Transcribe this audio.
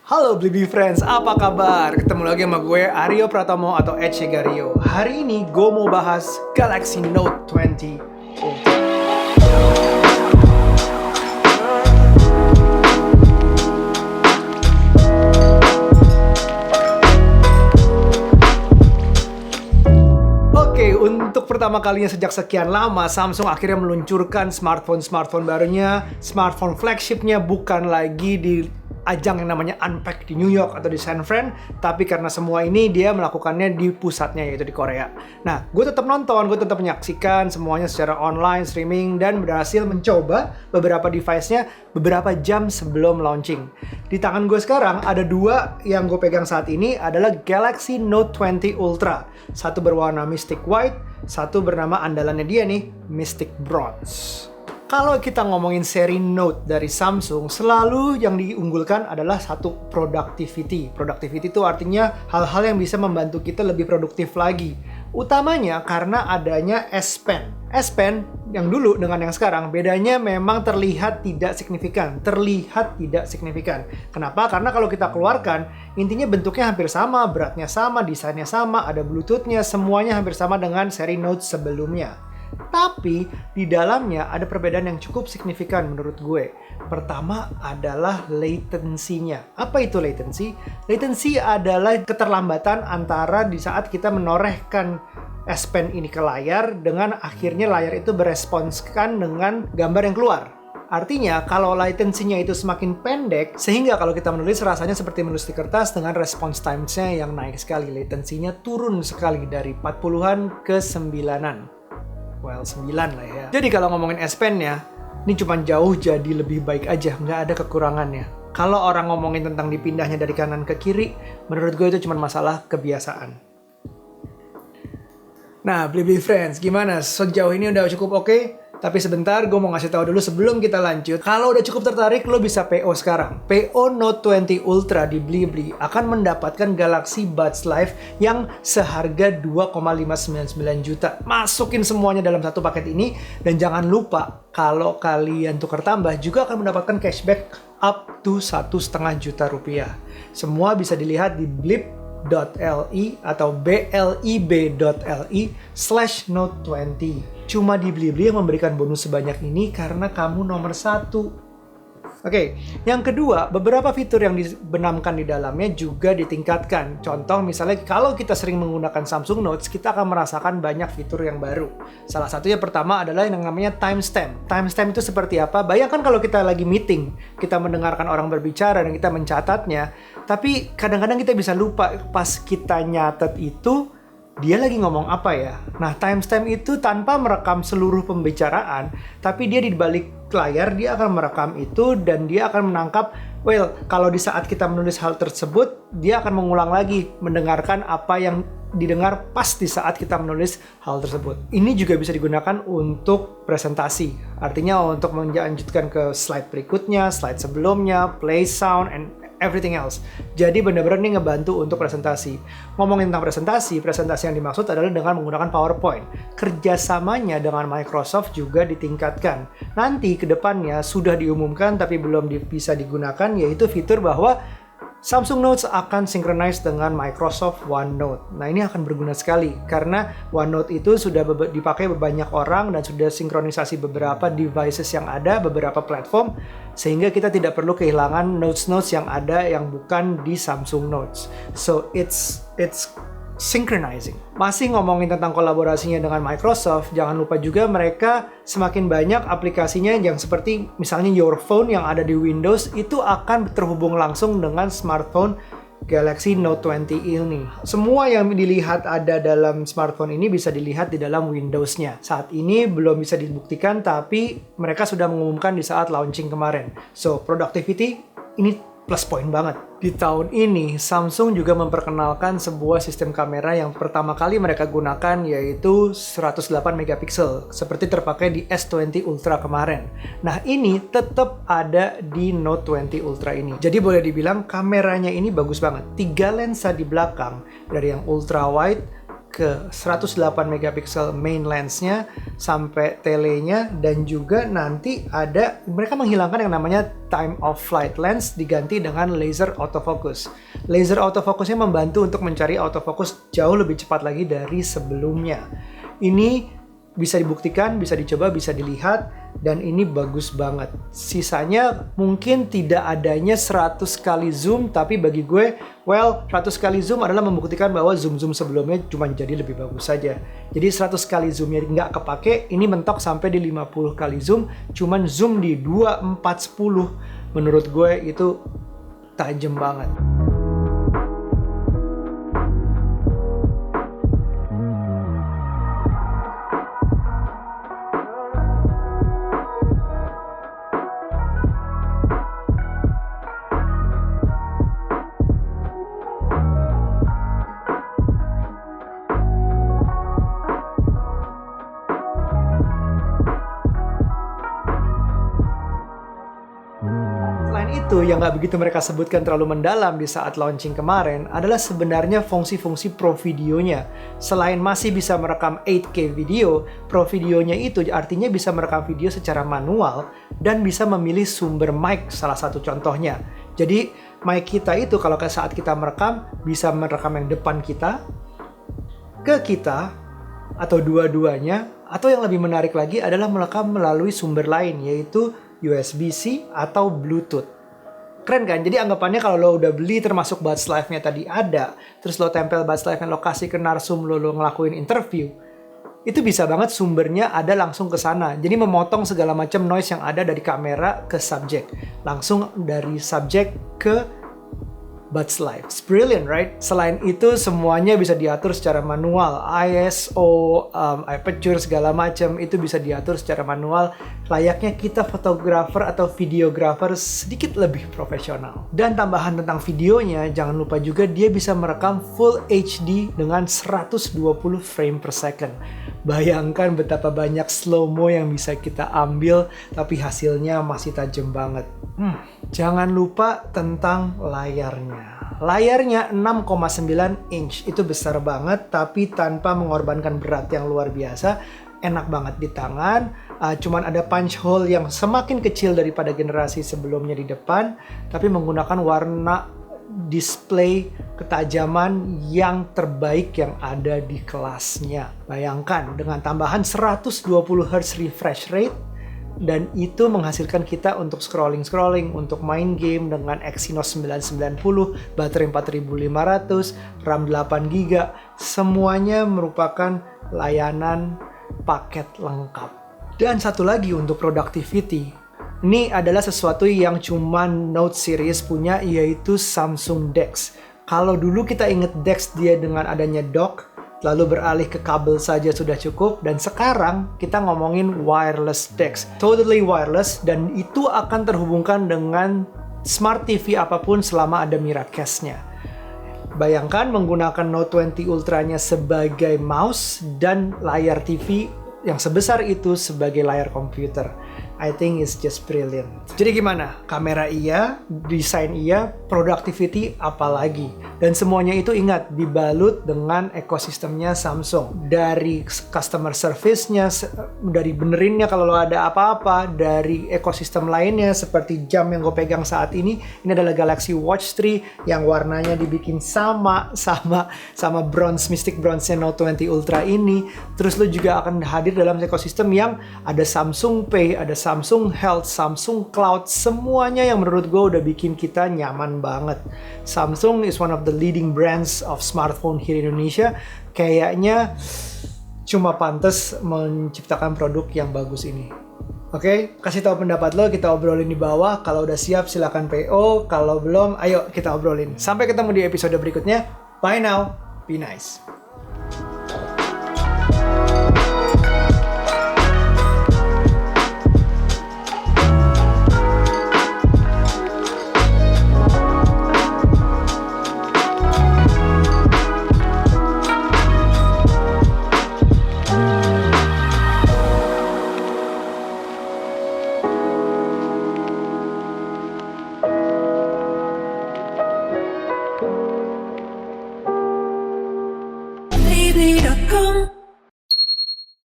Halo Blibli Friends, apa kabar? Ketemu lagi sama gue, Aryo Pratomo atau Ece Gario. Hari ini gue mau bahas Galaxy Note 20 Ultra. Oke, untuk pertama kalinya sejak sekian lama, Samsung akhirnya meluncurkan smartphone barunya. Smartphone flagshipnya bukan lagi di ajang yang namanya Unpacked di New York atau di San Fran, tapi karena semua ini dia melakukannya di pusatnya, yaitu di Korea. Nah, gue tetap nonton, gue tetap menyaksikan semuanya secara online, streaming, dan berhasil mencoba beberapa device-nya beberapa jam sebelum launching. Di tangan gue sekarang ada dua yang gue pegang saat ini adalah Galaxy Note 20 Ultra. Satu berwarna Mystic White, satu bernama andalannya dia nih, Mystic Bronze. Kalau kita ngomongin seri Note dari Samsung, selalu yang diunggulkan adalah satu productivity. Productivity itu artinya hal-hal yang bisa membantu kita lebih produktif lagi. Utamanya karena adanya S Pen. S Pen yang dulu dengan yang sekarang, bedanya memang terlihat tidak signifikan. Kenapa? Karena kalau kita keluarkan, intinya bentuknya hampir sama, beratnya sama, desainnya sama, ada Bluetooth-nya, semuanya hampir sama dengan seri Note sebelumnya. Tapi di dalamnya ada perbedaan yang cukup signifikan menurut gue. Pertama adalah latency-nya. Apa itu latency? Latency adalah keterlambatan antara di saat kita menorehkan S Pen ini ke layar dengan akhirnya layar itu beresponskan dengan gambar yang keluar. Artinya, kalau latency-nya itu semakin pendek, sehingga kalau kita menulis rasanya seperti menulis di kertas dengan response times-nya yang naik sekali. Latency-nya turun sekali dari 40-an ke 9-an. Well, 9 lah ya. Jadi kalau ngomongin S Pen-nya, ini cuma jauh jadi lebih baik aja, nggak ada kekurangannya. Kalau orang ngomongin tentang dipindahnya dari kanan ke kiri, menurut gue itu cuma masalah kebiasaan. Nah, Blibli Friends, gimana? Sejauh ini udah cukup oke? Tapi sebentar, gue mau ngasih tahu dulu sebelum kita lanjut. Kalau udah cukup tertarik, lo bisa PO sekarang. PO Note 20 Ultra di Blibli akan mendapatkan Galaxy Buds Live yang seharga 2,599 juta. Masukin semuanya dalam satu paket ini. Dan jangan lupa, kalau kalian tukar tambah, juga akan mendapatkan cashback up to 1,5 juta rupiah. Semua bisa dilihat di blib.li atau blib.li/note20. Cuma di Blibli yang memberikan bonus sebanyak ini karena kamu nomor 1. Oke, yang kedua, beberapa fitur yang dibenamkan di dalamnya juga ditingkatkan. Contoh misalnya kalau kita sering menggunakan Samsung Notes, kita akan merasakan banyak fitur yang baru. Salah satunya pertama adalah yang namanya timestamp. Timestamp itu seperti apa? Bayangkan kalau kita lagi meeting, kita mendengarkan orang berbicara dan kita mencatatnya, tapi kadang-kadang kita bisa lupa pas kita nyatet itu, dia lagi ngomong apa ya? Nah, timestamp itu tanpa merekam seluruh pembicaraan, tapi dia di balik layar, dia akan merekam itu dan dia akan menangkap, kalau di saat kita menulis hal tersebut, dia akan mengulang lagi, mendengarkan apa yang didengar pas di saat kita menulis hal tersebut. Ini juga bisa digunakan untuk presentasi. Artinya untuk melanjutkan ke slide berikutnya, slide sebelumnya, play sound, and everything else. Jadi benar-benar ini ngebantu untuk presentasi. Ngomongin tentang presentasi yang dimaksud adalah dengan menggunakan PowerPoint. Kerjasamanya dengan Microsoft juga ditingkatkan. Nanti ke depannya sudah diumumkan tapi belum bisa digunakan, yaitu fitur bahwa Samsung Notes akan synchronize dengan Microsoft OneNote. Nah, ini akan berguna sekali karena OneNote itu sudah dipakai banyak orang dan sudah sinkronisasi beberapa devices yang ada, beberapa platform, sehingga kita tidak perlu kehilangan notes-notes yang ada yang bukan di Samsung Notes. So, it's synchronizing. Masih ngomongin tentang kolaborasinya dengan Microsoft, jangan lupa juga mereka semakin banyak aplikasinya yang seperti misalnya Your Phone yang ada di Windows itu akan terhubung langsung dengan smartphone Galaxy Note 20 ini. Semua yang dilihat ada dalam smartphone ini bisa dilihat di dalam Windows-nya. Saat ini belum bisa dibuktikan, tapi mereka sudah mengumumkan di saat launching kemarin. So, productivity ini plus point banget. Di tahun ini, Samsung juga memperkenalkan sebuah sistem kamera yang pertama kali mereka gunakan, yaitu 108 megapiksel, seperti terpakai di S20 Ultra kemarin. Nah, ini tetap ada di Note 20 Ultra ini. Jadi boleh dibilang kameranya ini bagus banget. 3 lensa di belakang, dari yang ultra wide, ke 108 megapiksel main lensnya sampai telenya, dan juga nanti ada mereka menghilangkan yang namanya time of flight lens diganti dengan laser autofocus. Laser autofocusnya membantu untuk mencari autofocus jauh lebih cepat lagi dari sebelumnya. Ini bisa dibuktikan, bisa dicoba, bisa dilihat, dan ini bagus banget. Sisanya mungkin tidak adanya 100 kali zoom, tapi bagi gue, 100 kali zoom adalah membuktikan bahwa zoom-zoom sebelumnya cuma jadi lebih bagus saja. Jadi 100 kali zoomnya nggak kepake, ini mentok sampai di 50 kali zoom, cuman zoom di 2, 4, 10. Menurut gue itu tajam banget. Itu yang nggak begitu mereka sebutkan terlalu mendalam di saat launching kemarin adalah sebenarnya fungsi-fungsi Pro Videonya. Selain masih bisa merekam 8K video, Pro Videonya itu artinya bisa merekam video secara manual dan bisa memilih sumber mic salah satu contohnya. Jadi mic kita itu kalau saat kita merekam bisa merekam yang depan kita, ke kita, atau dua-duanya, atau yang lebih menarik lagi adalah merekam melalui sumber lain yaitu USB-C atau Bluetooth. Keren kan? Jadi anggapannya kalau lo udah beli termasuk Buds Live-nya tadi ada, terus lo tempel Buds Live-nya, lo kasih ke narsum lo ngelakuin interview, itu bisa banget sumbernya ada langsung ke sana. Jadi memotong segala macam noise yang ada dari kamera ke subjek. Langsung dari subjek ke Buds Live. It's brilliant, right? Selain itu semuanya bisa diatur secara manual. ISO, aperture segala macam itu bisa diatur secara manual. Layaknya kita fotografer atau videografer sedikit lebih profesional. Dan tambahan tentang videonya, jangan lupa juga dia bisa merekam Full HD dengan 120 frame per second. Bayangkan betapa banyak slow-mo yang bisa kita ambil, tapi hasilnya masih tajam banget. Jangan lupa tentang layarnya. Layarnya 6,9 inch, itu besar banget, tapi tanpa mengorbankan berat yang luar biasa. Enak banget di tangan, cuman ada punch hole yang semakin kecil daripada generasi sebelumnya di depan, tapi menggunakan warna display ketajaman yang terbaik yang ada di kelasnya. Bayangkan dengan tambahan 120 Hz refresh rate, dan itu menghasilkan kita untuk scrolling, untuk main game dengan Exynos 990, baterai 4500, RAM 8GB, semuanya merupakan layanan paket lengkap. Dan satu lagi untuk productivity, ini adalah sesuatu yang cuma Note series punya, yaitu Samsung DeX. Kalau dulu kita inget DeX dia dengan adanya dock, lalu beralih ke kabel saja sudah cukup, dan sekarang kita ngomongin wireless DeX. Totally wireless, dan itu akan terhubungkan dengan Smart TV apapun selama ada Miracast-nya. Bayangkan menggunakan Note 20 Ultra-nya sebagai mouse dan layar TV yang sebesar itu sebagai layar komputer. I think it's just brilliant. Jadi gimana? Kamera iya, desain iya, productivity apalagi. Dan semuanya itu ingat, dibalut dengan ekosistemnya Samsung. Dari customer service-nya, dari benerinnya kalau lo ada apa-apa, dari ekosistem lainnya seperti jam yang gue pegang saat ini adalah Galaxy Watch 3 yang warnanya dibikin sama bronze, Mystic Bronze-nya Note 20 Ultra ini. Terus lo juga akan hadir dalam ekosistem yang ada Samsung Pay, ada Samsung Health, Samsung Cloud, semuanya yang menurut gue udah bikin kita nyaman banget. Samsung is one of the leading brands of smartphone here in Indonesia. Kayaknya cuma pantas menciptakan produk yang bagus ini. Oke, kasih tahu pendapat lo, kita obrolin di bawah. Kalau udah siap silahkan PO, kalau belum ayo kita obrolin. Sampai ketemu di episode berikutnya. Bye now, be nice.